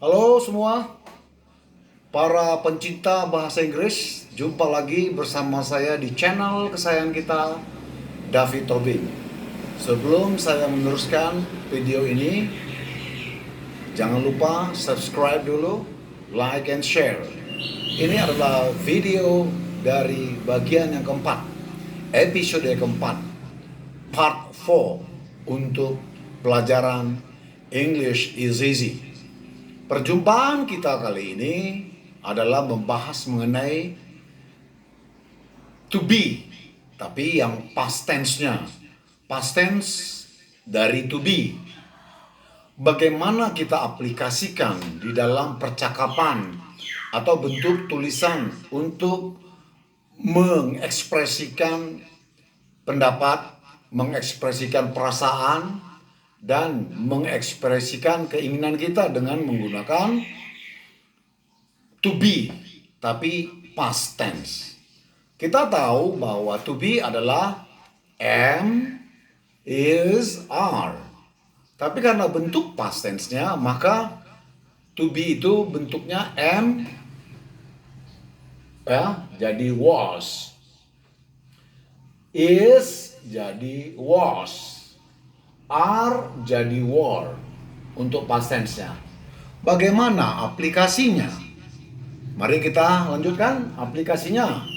Halo semua, para pencinta bahasa Inggris. Jumpa lagi bersama saya di channel kesayangan kita, David Tobing. Sebelum saya meneruskan video ini, jangan lupa subscribe dulu, like and share. Ini adalah video dari bagian yang keempat, episode yang keempat, part 4 untuk pelajaran English is Easy. Perjumpaan kita kali ini adalah membahas mengenai to be, tapi yang past tense-nya. Past tense dari to be. Bagaimana kita aplikasikan di dalam percakapan atau bentuk tulisan untuk mengekspresikan pendapat, mengekspresikan perasaan, dan mengekspresikan keinginan kita dengan menggunakan to be, tapi past tense. Kita tahu bahwa to be adalah am, is, are. Tapi karena bentuk past tense-nya, maka to be itu bentuknya am, ya, jadi was. Is jadi was. Are jadi were untuk past tense-nya. Bagaimana aplikasinya? Mari kita lanjutkan aplikasinya.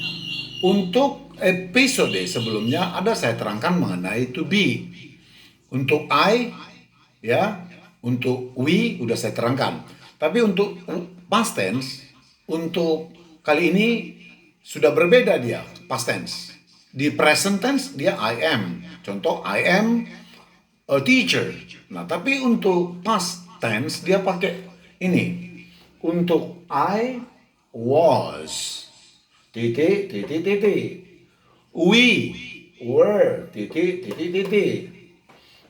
Untuk episode sebelumnya ada saya terangkan mengenai to be. Untuk I, ya, untuk we udah saya terangkan. Tapi untuk past tense, untuk kali ini sudah berbeda dia past tense. Di present tense dia I am. Contoh I am a teacher. Nah, tapi untuk past tense dia pakai ini. Untuk I was titik titik titik. We were titik titik titik.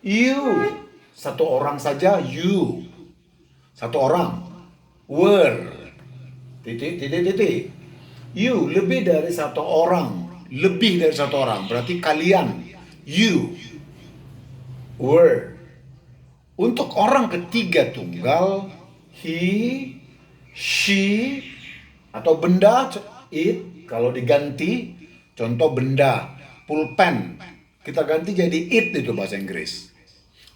You satu orang saja you. Satu orang. Were titik titik titik. You lebih dari satu orang. Lebih dari satu orang. Berarti kalian. You were. Untuk orang ketiga tunggal, he, she, atau benda, it, kalau diganti, contoh benda, pulpen, kita ganti jadi it itu bahasa Inggris.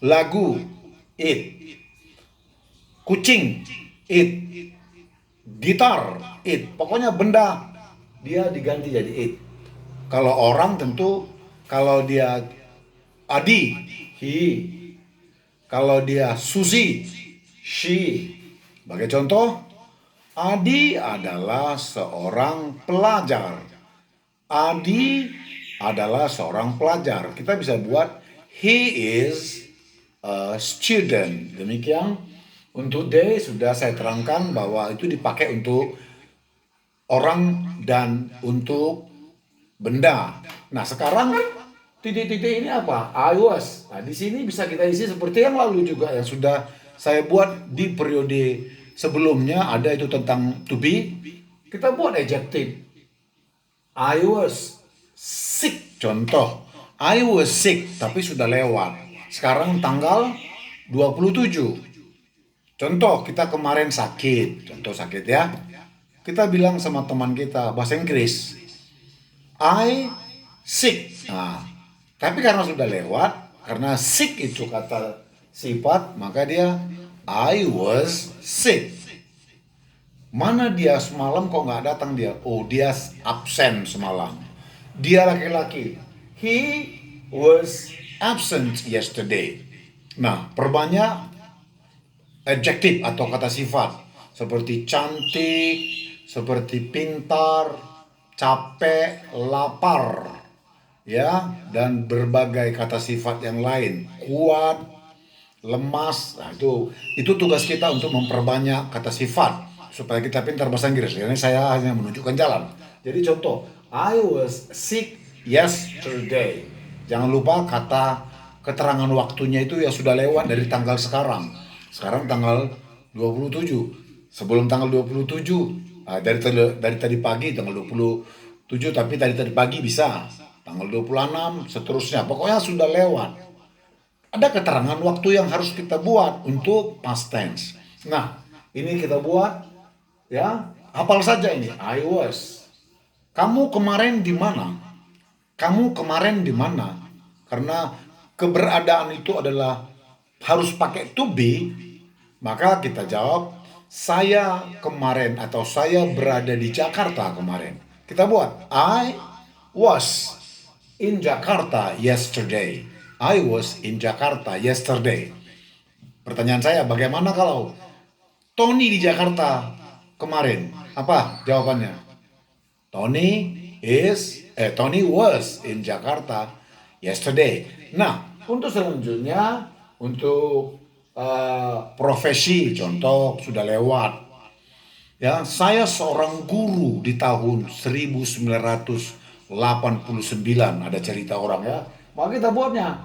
Lagu, it. Kucing, it. Gitar, it. Pokoknya benda, dia diganti jadi it. Kalau orang tentu, kalau dia Adi, he. Kalau dia Susi, she. Sebagai contoh, Adi adalah seorang pelajar. Adi adalah seorang pelajar. Kita bisa buat he is a student. Demikian. Untuk they sudah saya terangkan bahwa itu dipakai untuk orang dan untuk benda. Nah, sekarang titik-titik ini apa? I was. Nah, di sini bisa kita isi seperti yang lalu juga yang sudah saya buat di periode sebelumnya, ada itu tentang to be. Kita buat adjective. I was sick. Contoh, I was sick tapi sudah lewat. Sekarang tanggal 27. Contoh, kita kemarin sakit. Contoh sakit ya. Kita bilang sama teman kita bahasa Inggris, I sick. Nah, tapi karena sudah lewat, karena sick itu kata sifat, maka dia I was sick. Mana dia semalam kok nggak datang dia? Oh, dia absen semalam. Dia laki-laki. He was absent yesterday. Nah, perbanyak adjektif atau kata sifat seperti cantik, seperti pintar, capek, lapar, ya, dan berbagai kata sifat yang lain, kuat, lemas. Nah, itu tugas kita untuk memperbanyak kata sifat supaya kita pintar bahasa Inggris. Ini saya hanya menunjukkan jalan. Jadi contoh, I was sick yesterday. Jangan lupa kata keterangan waktunya itu ya sudah lewat dari tanggal sekarang. Sekarang tanggal 27. Sebelum tanggal 27, dari tadi pagi tanggal 27, tapi tadi pagi bisa. Tanggal 26, seterusnya. Pokoknya sudah lewat. Ada keterangan waktu yang harus kita buat untuk past tense. Nah, Ini kita buat, ya, hafal saja ini. I was. Kamu kemarin di mana? Kamu kemarin di mana? Karena keberadaan itu adalah harus pakai to be, maka kita jawab, saya kemarin atau saya berada di Jakarta kemarin. Kita buat, I was in Jakarta yesterday. I was in Jakarta yesterday. Pertanyaan saya, bagaimana kalau Tony di Jakarta kemarin? Apa jawabannya? Tony was in Jakarta yesterday. Nah, untuk selanjutnya, untuk profesi, contoh sudah lewat. Ya, saya seorang guru di tahun 1989. Ada cerita orang, ya. Maka kita buatnya,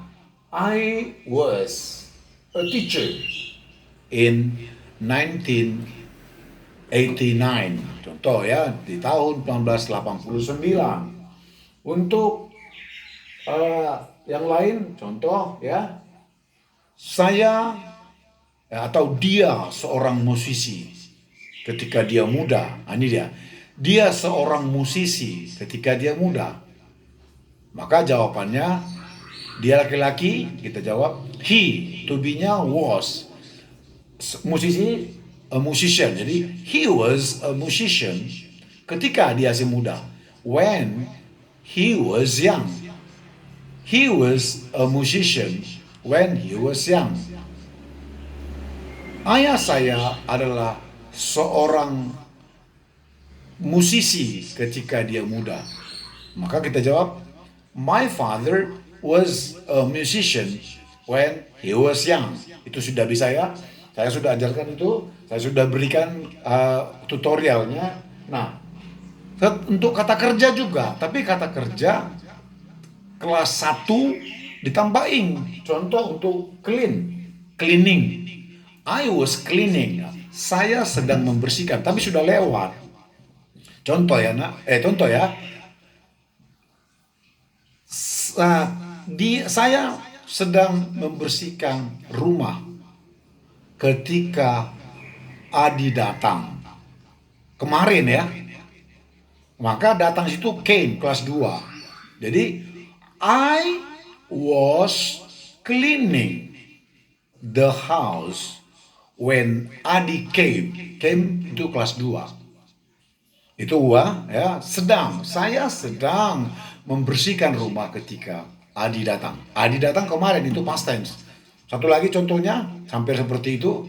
I was a teacher in 1989. Contoh, ya, di tahun 1989. Untuk yang lain, contoh, ya, saya atau dia seorang musisi ketika dia muda. Ini dia seorang musisi ketika dia muda. Maka jawabannya, dia laki-laki, kita jawab he. To be-nya was. Musisi, a musician. Jadi he was a musician ketika dia masih muda. When he was young. He was a musician when he was young. Ayah saya adalah seorang musisi ketika dia muda. Maka kita jawab, my father was a musician when he was young. Itu sudah bisa, ya. Saya sudah ajarkan itu, saya sudah berikan tutorialnya. Nah, untuk kata kerja juga, tapi kata kerja kelas 1 ditambahin. Contoh untuk cleaning. I was cleaning. Saya sedang membersihkan, tapi sudah lewat. Contoh, ya, contoh, ya. Saya sedang membersihkan rumah ketika Adi datang. Kemarin, ya. Maka datang situ came, kelas 2. Jadi, I was cleaning the house when Adi came. Came itu kelas 2. Itu ya, sedang. Saya sedang membersihkan rumah ketika Adi datang. Adi datang kemarin, itu past tense. Satu lagi contohnya, hampir seperti itu.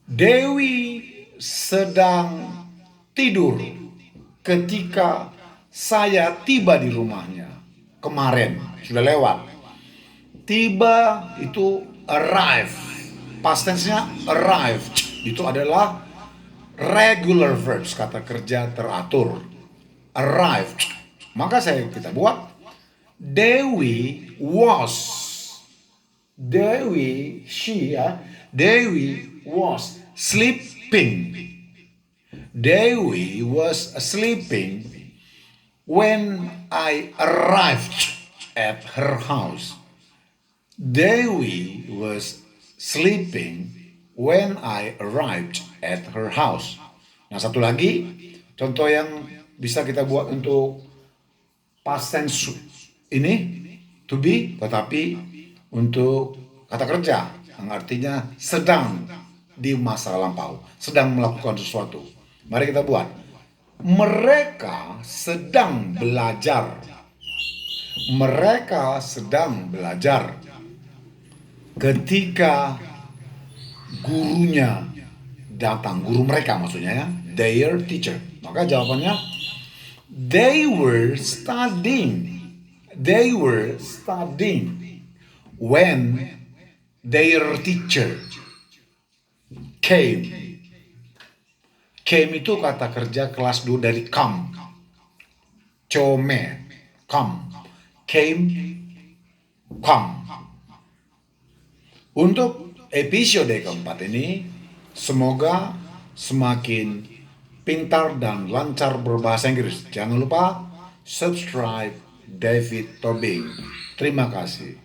Dewi sedang tidur ketika saya tiba di rumahnya. Kemarin, sudah lewat. Tiba itu arrive. Past tense-nya arrived. Itu adalah regular verbs, kata kerja teratur. Arrived. Maka kita buat, Dewi was. Dewi was sleeping. Dewi was sleeping when I arrived at her house. Dewi was sleeping when I arrived at her house. Nah, satu lagi contoh yang bisa kita buat untuk past tense ini, to be, tetapi untuk kata kerja yang artinya sedang di masa lampau, sedang melakukan sesuatu. Mari kita buat, mereka sedang belajar. Mereka sedang belajar ketika gurunya datang. Guru mereka maksudnya, ya, their teacher. Maka jawabannya, they were studying. They were studying when their teacher came. Came itu kata kerja kelas 2 dari come. Come. Came, come. Untuk episode keempat ini, semoga semakin pintar dan lancar berbahasa Inggris. Jangan lupa subscribe David Tobing. Terima kasih.